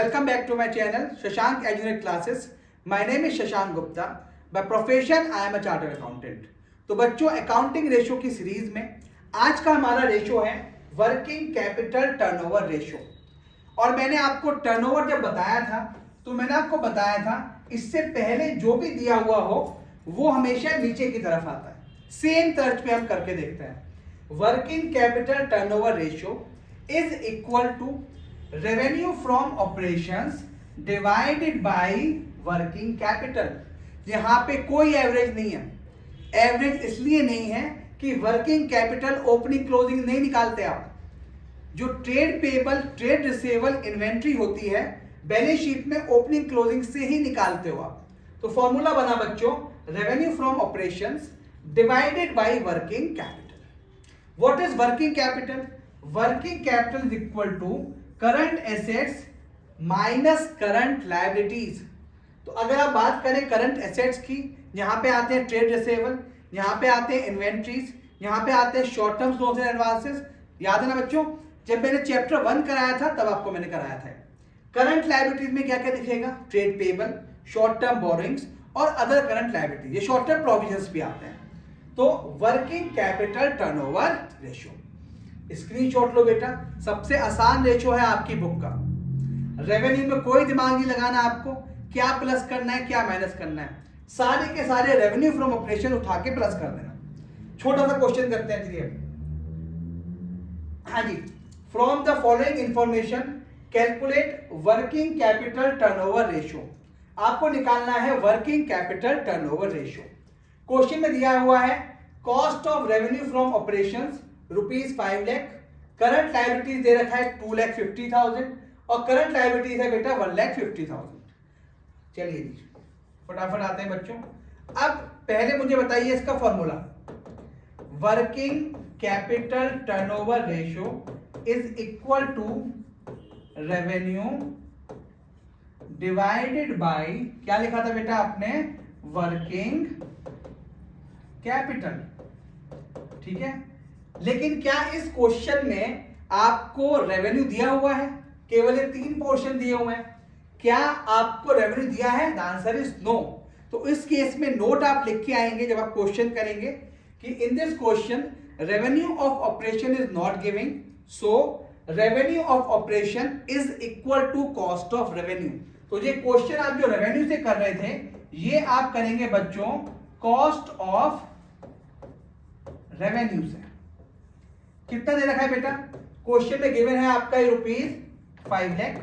Welcome back to my channel Shashank Engineering Classes. My name is Shashank Gupta. By profession I am a chartered accountant. तो बच्चों accounting ratio की series में आज का हमारा ratio है वर्किंग कैपिटल टर्नओवर रेशो। और मैंने आपको टर्नओवर जब बताया था तो मैंने आपको बताया था इससे पहले जो भी दिया हुआ हो वो हमेशा नीचे की तरफ आता है। सेम तर्ज पे हम करके देखते हैं। Working capital turnover ratio is equal to revenue from operations divided by working capital. यहां पे कोई एवरेज नहीं है। एवरेज इसलिए नहीं है कि वर्किंग कैपिटल ओपनिंग क्लोजिंग नहीं निकालते आप। जो trade payable trade receivable inventory होती है बैलेंस शीट में ओपनिंग क्लोजिंग से ही निकालते हो आप। तो फॉर्मूला बना बच्चों revenue from operations divided by working capital. What is working capital? Working capital is equal to current assets minus current liabilities. तो अगर आप बात करें करंट एसेट्स की, यहां पे आते हैं ट्रेड रिसेवेबल, यहां पे आते हैं इन्वेंट्रीज, यहां पे आते हैं short term loans and advances. याद है ना बच्चों, जब मैंने चैप्टर 1 कराया था तब आपको मैंने कराया था। करंट लायबिलिटीज में क्या क्या दिखेगा? Trade payable, short term borrowings और अदर करंट लायबिलिटीज, ये शॉर्ट टर्म प्रोविजंस भी आते हैं। तो working capital turnover ratio screenshot लो बेटा। सबसे आसान रेशो है आपकी बुक का। रेवेन्यू में कोई दिमाग नहीं लगाना आपको, क्या प्लस करना है क्या माइनस करना है। सारे के सारे रेवेन्यू फ्रॉम ऑपरेशन उठा के प्लस कर देना। छोटा सा क्वेश्चन करते हैं चलिए। हाँ जी, from the following information calculate working capital turnover ratio. आपको निकालना है working capital turnover ratio. Question में दिया हुआ है cost of revenue from operations ₹5 lakh, current liabilities दे रखा है 2,50,000 और करंट लायबिलिटीज है बेटा 1,50,000। चलिए जी फटाफट आते हैं बच्चों। अब पहले मुझे बताइए इसका formula. Working capital turnover ratio is equal to revenue divided by, क्या लिखा था बेटा आपने? Working capital. ठीक है, लेकिन क्या इस क्वेश्चन में आपको रेवेन्यू दिया हुआ है? केवल ये 3 पोर्शन दिए हुए हैं। क्या आपको रेवेन्यू दिया है? The answer is no. तो इस केस में नोट आप लिख के आएंगे जब आप क्वेश्चन करेंगे कि in this question revenue of operation is not giving, so revenue of operation is equal to cost of revenue. तो ये क्वेश्चन आप जो रेवेन्यू से कर रहे थे ये आप करेंगे बच्चों कॉस्ट ऑफ रेवेन्यू से। कितना दे रखा है बेटा? क्वेश्चन में गिवन है आपका ₹5 लाख।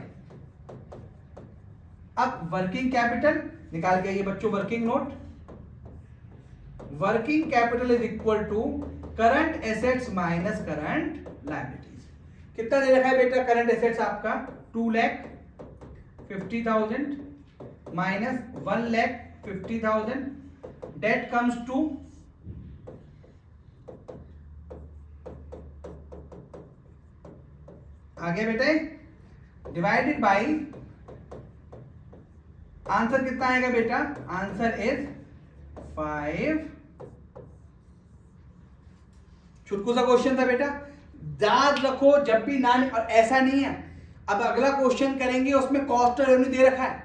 अब वर्किंग कैपिटल निकाल के आइए बच्चों, working note. Working capital is equal to current assets minus current liabilities. कितना दे रखा है बेटा? करंट एसेट्स आपका 2,50,000 माइनस 1,50,000, डेट कम्स टू आगे बेटे डिवाइडेड बाय, आंसर कितना आएगा बेटा? Answer is 5। छुटकू सा क्वेश्चन था बेटा, याद रखो जब भी ना, और ऐसा नहीं है। अब अगला क्वेश्चन करेंगे उसमें कॉस्ट ऑफ रेवेन्यू दे रखा है,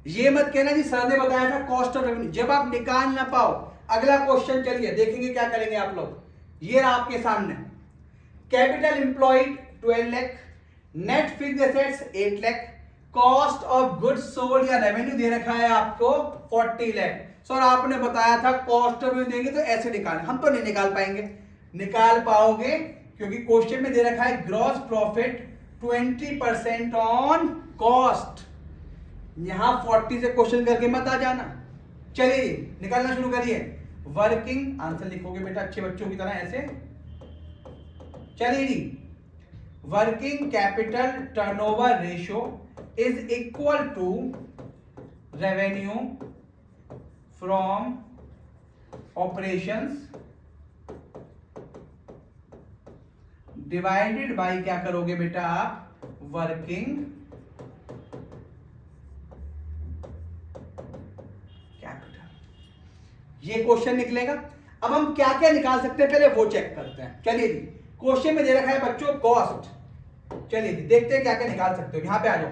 ये मत कहना जी सर ने बताया था कॉस्ट ऑफ रेवेन्यू। जब आप निकाल ना पाओ अगला क्वेश्चन, चलिए देखेंगे क्या करेंगे आप लोग। ये रहा आपके सामने, capital employed 12 lakh, net fixed assets 8 lakh, cost of goods sold या रेवेन्यू दे रखा है आपको 40 लाख। सर आपने बताया था कॉस्ट ऑफ रेवेन्यू देंगे तो ऐसे निकालें, हम तो नहीं निकाल पाएंगे। निकाल पाओगे क्योंकि क्वेश्चन में दे रखा है ग्रॉस प्रॉफिट 20% ऑन कॉस्ट। यहां 40 से क्वेश्चन करके मत आ जाना। चलिए निकालना शुरू करिए। वर्किंग, आंसर लिखोगे बेटा अच्छे बच्चों की तरह ऐसे। चलिए जी, working capital turnover ratio is equal to revenue from operations divided by, क्या करोगे बेटा आप? Working capital. ये क्वेश्चन निकलेगा। अब हम क्या क्या निकाल सकते हैं पहले वो चेक करते हैं। चलिए जी, क्वेश्चन में दे रखा है बच्चों कॉस्ट। चलिए देखते हैं क्या क्या निकाल सकते हो। यहां पे आ जाओ,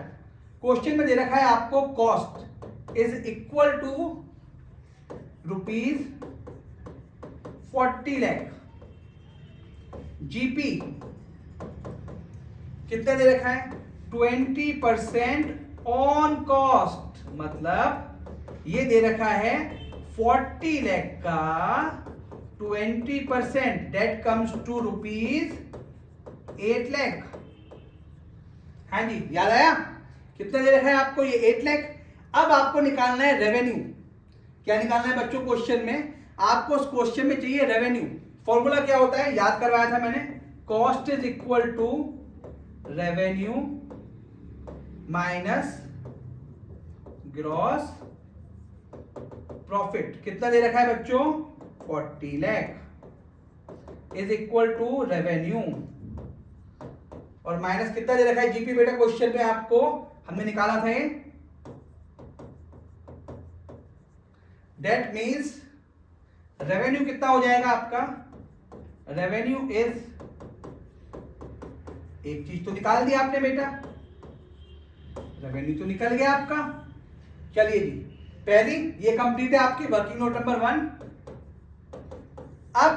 क्वेश्चन में दे रखा है आपको cost is equal to ₹40 lakh, GP कितना दे रखा है 20% ऑन कॉस्ट, मतलब ये दे रखा है 40 लाख का 20%, दैट कम्स टू ₹8 लाख। हाँ जी, याद आया? कितना दे रखा है आपको ये 8 लाख। अब आपको निकालना है रेवेन्यू। क्या निकालना है बच्चों? क्वेश्चन में आपको उस क्वेश्चन में चाहिए रेवेन्यू। फॉर्मूला क्या होता है? याद करवाया था मैंने, cost is equal to revenue minus gross profit. कितना दे रखा है बच्चों? 40 lakh is equal to revenue और माइनस कितना दे रखा है जीपी। बेटा क्वेश्चन में आपको हमने निकाला था ये, दैट मीन्स रेवेन्यू कितना हो जाएगा आपका? रेवेन्यू इज, एक चीज तो निकाल दिया आपने बेटा, रेवेन्यू तो निकल गया आपका। चलिए जी, पहली ये कंप्लीट है आपकी वर्किंग नोट नंबर 1। अब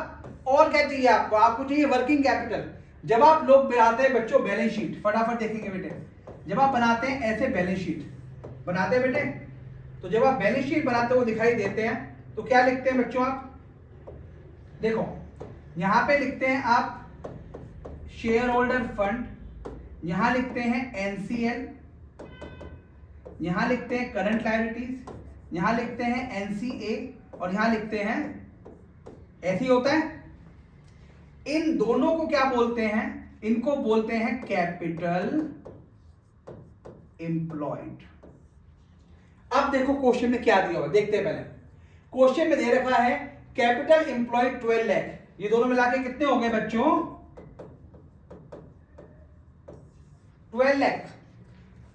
और क्या चाहिए आपको? आपको चाहिए वर्किंग कैपिटल। जब आप लोग बनाते हैं बच्चों बैलेंस शीट, फटाफट देखेंगे बेटे, जब आप बनाते हैं ऐसे बैलेंस शीट बनाते हैं बेटे, तो जब आप बैलेंस शीट बनाते हो दिखाई देते हैं, तो क्या लिखते हैं बच्चों आप? देखो यहां पे लिखते हैं आप शेयर होल्डर फंड, यहां लिखते हैं एनसीएल, यहां लिखते हैं करंट लायबिलिटीज, यहां लिखते हैं एनसीए और यहां लिखते हैं, ऐसे ही होता है। इन दोनों को क्या बोलते हैं? इनको बोलते हैं कैपिटल एम्प्लॉयड। अब देखो क्वेश्चन में क्या दिया हुआ, देखते हैं पहले। क्वेश्चन में दे रखा है कैपिटल एम्प्लॉयड 12 लाख, ये दोनों मिला के कितने हो गए बच्चों? 12 लाख।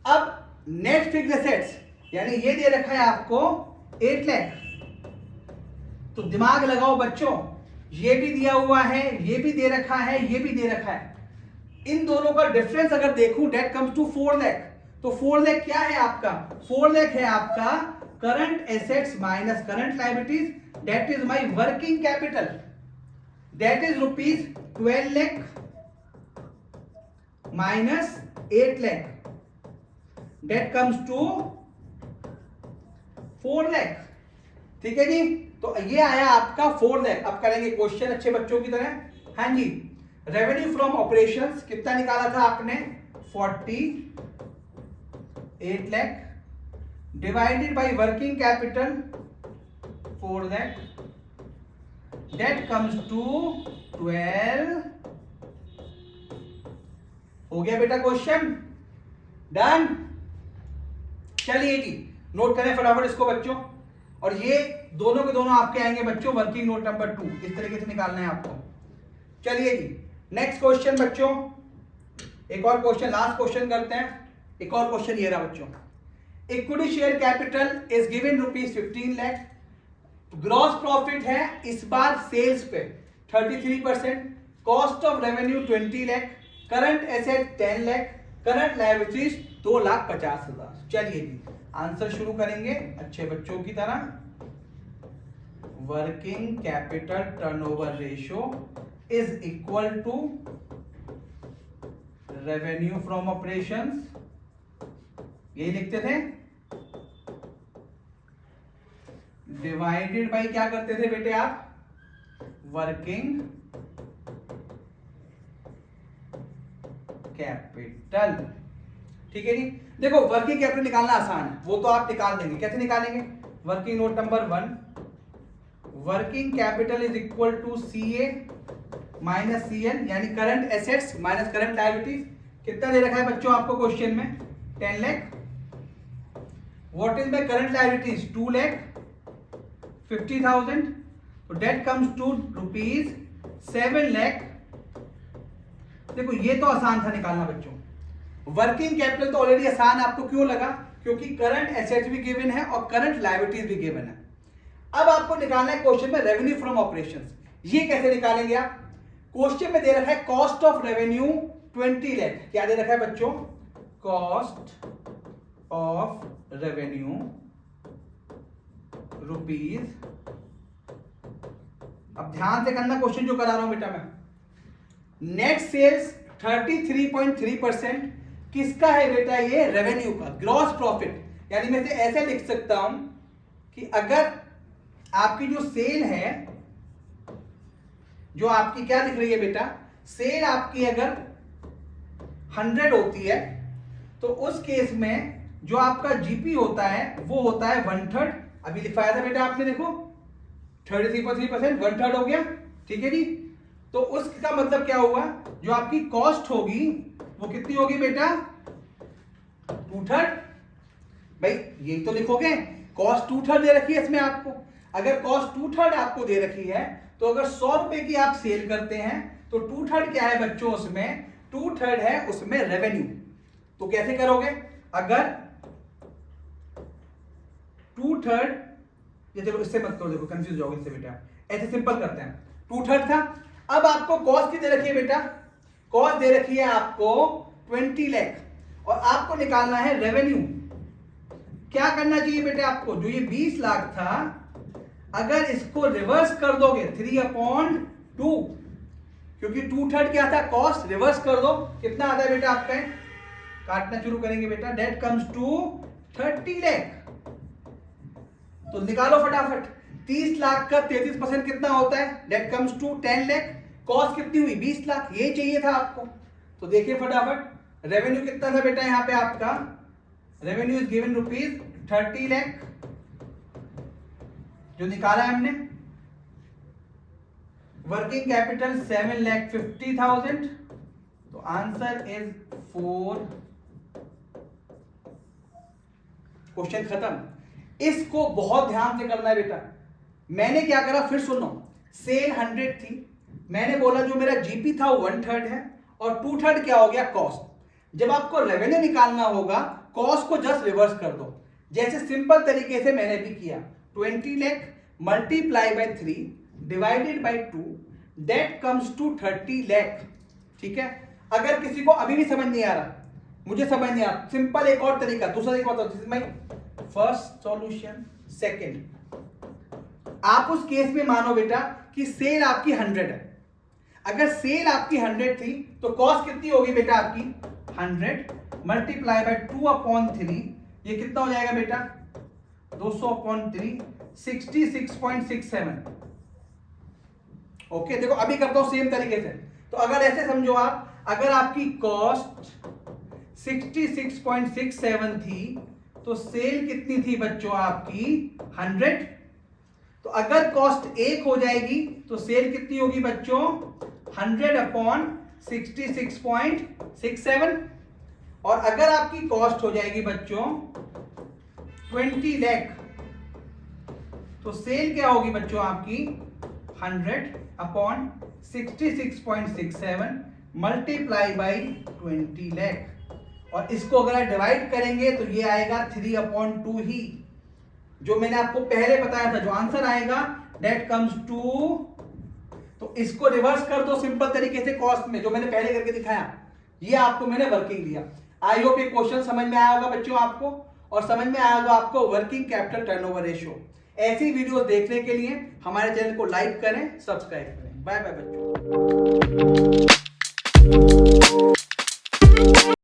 अब नेट फिक्स्ड एसेट्स यानी ये दे रखा है आपको 8 लाख। तो दिमाग लगाओ बच्चों, ये भी दिया हुआ है, ये भी दे रखा है, ये भी दे रखा है। इन दोनों का डिफरेंस अगर देखूं, दैट कम्स टू 4 लाख। तो 4 लाख क्या है आपका? 4 लाख है आपका current assets minus current liabilities, that is my working capital, that is ₹12 lakh minus 8 lakh, that comes to 4 lakh. ठीक है जी, तो ये आया आपका 4 लाख। अब करेंगे क्वेश्चन अच्छे बच्चों की तरह। हाँ जी, रेवेन्यू फ्रॉम ऑपरेशंस कितना निकाला था आपने? 48 lakh divided by working capital 4 lakh, that comes to 12। हो गया बेटा क्वेश्चन डन। चलिए जी, नोट करें फटाफट इसको बच्चों, और ये दोनों के दोनों आपके आएंगे बच्चों वर्किंग नोट नंबर 2। इस तरीके से निकालना है आपको। चलिए जी, नेक्स्ट क्वेश्चन बच्चों, एक और क्वेश्चन, लास्ट क्वेश्चन करते हैं। एक और क्वेश्चन ये रहा बच्चों, equity share capital is given ₹15 lakh, gross profit है इस बार सेल्स पे 33%, cost of revenue 20 lakh, current asset 10 lakh, current liabilities 2,50,000। चलिए जी, आंसर शुरू करेंगे अच्छे बच्चों की तरह। Working capital turnover ratio is equal to revenue from operations, यही लिखते थे, डिवाइडेड बाय क्या करते थे बेटे आप? Working capital. ठीक है जी, देखो वर्किंग कैपिटल निकालना आसान है, वो तो आप निकाल देंगे। कैसे निकालेंगे? Working note number 1, working capital is equal to CA minus CL, यानी current assets minus current liabilities. कितना दे रखा है बच्चों आपको क्वेश्चन में? 10 lakh. What is my current liabilities? 2,50,000, तो दैट कम्स टू ₹7 लाख। देखो ये तो आसान था निकालना बच्चों। वर्किंग कैपिटल तो ऑलरेडी आसान आपको क्यों लगा? क्योंकि करंट एसेट्स भी गिवन है और करंट लायबिलिटीज भी गिवन है। अब आपको निकालना है क्वेश्चन में रेवेन्यू फ्रॉम ऑपरेशंस। ये कैसे निकालेंगे आप? क्वेश्चन में दे रखा है कॉस्ट ऑफ रेवेन्यू 20 लाख। क्या दे रखा है बच्चों? Cost of revenue rupees. अब ध्यान से करना क्वेश्चन जो करा रहा हूं बेटा मैं। नेट सेल्स 33.3% किसका है बेटा? ये रेवेन्यू का, ग्रॉस प्रॉफिट। यानी मैं इसे ऐसे लिख सकता हूं कि अगर आपकी जो सेल है, जो आपकी क्या दिख रही है बेटा, सेल आपकी अगर 100 होती है तो उस केस में जो आपका जीपी होता है वो होता है 1/3। अभी लिखवाया था बेटा आपने, देखो 33.3%, 1/3 हो गया, ठीक है जी। तो उसका मतलब क्या हुआ, जो आपकी कॉस्ट होगी वो कितनी होगी बेटा? 2/3। भाई यही तो लिखोगे, कॉस्ट 2/3 दे रखी है इसमें आपको। अगर कॉस्ट 2/3 आपको दे रखी है तो अगर 100 रुपए की आप सेल करते हैं तो 2/3 क्या है बच्चों? उसमें 2/3 है उसमें रेवेन्यू। तो कैसे करोगे? अगर 2/3, ये देखो इससे मत करो, देखो कंफ्यूज जाओगे इससे बेटा, ऐसे सिंपल करते हैं। 2/3 था। अब आपको कॉस्ट कितनी दे रखी है बेटा? कॉस्ट दे रखी है आपको 20 लाख और आपको निकालना है रेवेन्यू। क्या करना चाहिए बेटा आपको? जो ये 20 लाख था, अगर इसको रिवर्स कर दोगे 3/2, क्योंकि 2/3 क्या था? कॉस्ट। रिवर्स कर दो, कितना आता है बेटा आपका? काटना शुरू करेंगे बेटा। That comes to 30 lakh. तो निकालो फटाफट। 30 लाख का 33% कितना होता है? That comes to 10 lakh. Cost कितनी हुई? 20 लाख। ये चाहिए था आपको। तो देखिए फटाफट, रेवेन्यू कितना था बेटा यहाँ पे आपका? Revenue is given rupees 30 lakh, जो निकाला है हमने। Working capital 7,50,000। तो आंसर इज 4। क्वेश्चन खत्म। इसको बहुत ध्यान से करना है बेटा। मैंने क्या करा फिर सुनो। सेल 100 थी, मैंने बोला जो मेरा जीपी था वो 1/3 है और 2/3 क्या हो गया? कॉस्ट। जब आपको रेवेन्यू निकालना होगा, कॉस्ट को जस्ट रिवर्स कर दो, जैसे सिंपल तरीके से मैंने भी किया। 20 lakh multiply by 3 divided by 2, that comes to 30 lakh. ठीक है। अगर किसी को अभी भी समझ नहीं आ रहा, मुझे समझ नहीं आ रहा, सिंपल एक और तरीका, दूसरा तरीका बताओ। This is my first solution. Second, आप उस केस में मानो बेटा कि सेल आपकी 100 है। अगर सेल आपकी 100 थी तो कॉस्ट कितनी होगी बेटा आपकी? 100 मल्टीप्लाई बाय 2/3, ये कितना हो जाएगा बेटा? 200/3, 66.67। ओके, देखो अभी करता हूं सेम तरीके से। तो अगर ऐसे समझो आप, अगर आपकी कॉस्ट 66.67 थी तो सेल कितनी थी बच्चों आपकी? 100। तो अगर कॉस्ट 1 हो जाएगी तो सेल कितनी होगी बच्चों? 100/66.67। और अगर आपकी कॉस्ट हो जाएगी बच्चों 20 लाख तो सेल क्या होगी बच्चों आपकी? 100/66.67 मल्टीप्लाई बाई 20 लाख। और इसको अगर डिवाइड करेंगे तो ये आएगा 3/2 ही, जो मैंने आपको पहले बताया था। जो आंसर आएगा दैट कम्स टू, तो इसको रिवर्स कर दो सिंपल तरीके से कॉस्ट में, जो मैंने पहले करके दिखाया। ये आपको मैंने वर्किंग दिया। आई होप ये क्वेश्चन समझ में आया होगा बच्चों आपको, और समझ में आया होगा आपको वर्किंग कैपिटल टर्नओवर रेशियो। ऐसी वीडियोस देखने के लिए हमारे चैनल को लाइक करें, सब्सक्राइब करें। बाय बाय बच्चों।